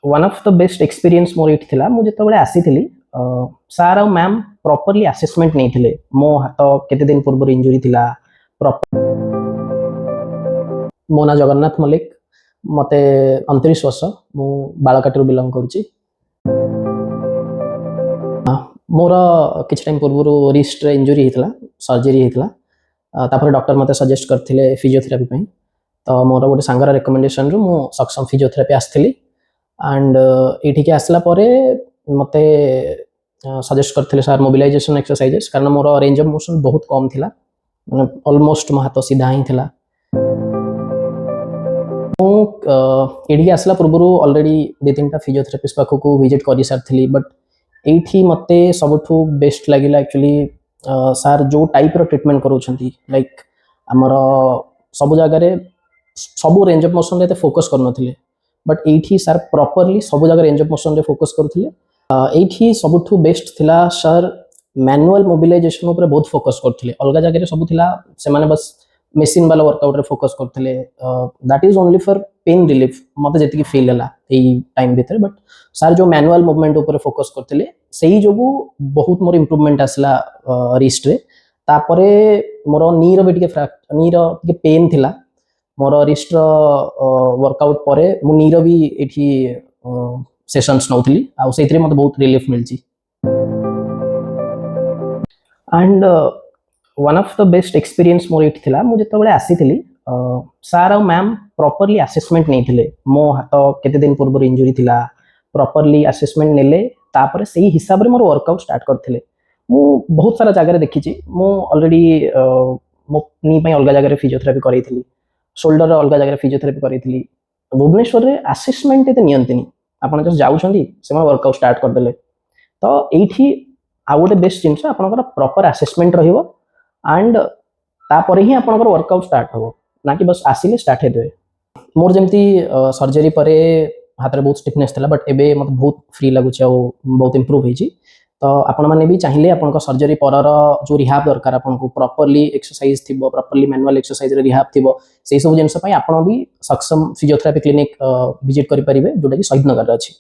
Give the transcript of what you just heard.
One of the best experience more at थिला मु जेतबेले आसीथिली सर और मैम प्रॉपर्ली असेसमेंट नहीं थिले मो हाथ केते दिन पूर्व इंजुरी थिला मो ना जगन्नाथ मल्लिक मते 29 वर्ष मु बालकाटरू बिलोंग करूची मोर किछ टाइम पूर्व रिस्ट रे इंजुरी हितला सर्जरी हितला तापर डॉक्टर मते सजेस्ट करथिले फिजियोथेरापी पई तो मोर गोटे सांगर रिकमेंडेशन रु मु सक्षम फिजियोथेरापी आस्थिली एंड एठी के आसला परे मते सजेस्ट करथिले सर मोबिलाइजेशन एक्सरसाइजेस कारण मोर रेंज ऑफ मोशन बहुत कम थिला माने ऑलमोस्ट मो हाथ सीधा ही थिला मु एठी के आसला पूर्व ऑलरेडी दे तीनटा फिजियोथेरापिस्ट पाखो विजिट करि सारथिली बट एठी मते सबठु बेस्ट लागिला एक्चुअली सर जो टाइप रो ट्रीटमेंट करूछंती लाइक हमर सब जगह रे सब रेंज ऑफ मोशन रे फोकस करनथिले बट एठी सर प्रॉपर्ली सब जगह रेंज ऑफ मोशन रे फोकस करथिले एठी सबठु बेस्ट थिला सर मैनुअल मोबिलाइजेशन ऊपर बहुत फोकस करथिले अलगा जगह रे सब थिला से माने बस मशीन वाला वर्कआउट रे फोकस करथिले that is only for pain relief मते जेति फील हला एई टाइम भीतर बट सर जो मैनुअल मूवमेंट ऊपर फोकस करथिले सेही जोगु बहुत मोर इंप्रूवमेंट आसला रिस्ट रे तापरे मोर नी रो भी नी रो पेन थिला मोर रिस्ट रो वर्कआउट परे मु नी रो भी एठी सेशंस नौथली आ सेथरे मते बहुत रिलीफ मिलची and one of the best experience मोर एठी थिला मु जेतबेले आसीथिली सर और मैम प्रॉपर्ली असेसमेंट नहीं थिले मो हाथ केते दिन पूर्व इंजुरी थिला प्रॉपर्ली असेसमेंट नेले तापर सही हिसाब रे मोर वर्कआउट स्टार्ट करथिले मु बहुत सारा जगह रे देखिची मु ऑलरेडी मो नी पई अलग जगह रे फिजियोथेरापी करैथिली शोल्डर रे अलग जगह रे फिजियोथेरापी करैथिली भुवनेश्वर रे असेसमेंट एते नियंतिनी आपण जस्ट जाउछंती से वर्कआउट स्टार्ट कर देले तो एठी आ गोटे बेस्ट जिंस आपनकर प्रॉपर असेसमेंट रहिबो एंड तापर ही आपनकर वर्कआउट स्टार्ट हो ना कि बस आसिले स्टार्ट हे देबे मोर जेमती सर्जरी परे हाथ रे बहुत स्टिफनेस थिला बट एबे मते बहुत फ्री लागुछ आ बहुत इंप्रूव हेची तो आपण माने भी चाहिए आपन सर्जरी परर जो रिहाब दरकार आपन को प्रॉपर्ली एक्सरसाइज थिबो प्रॉपर्ली मैनुअल एक्सरसाइज रे रिहाब थिबो सेही सब जिंस पई आपण भी सक्षम फिजियोथेरापी क्लिनिक विजिट करि परिबे जोटा कि शहीद नगर रे अछि।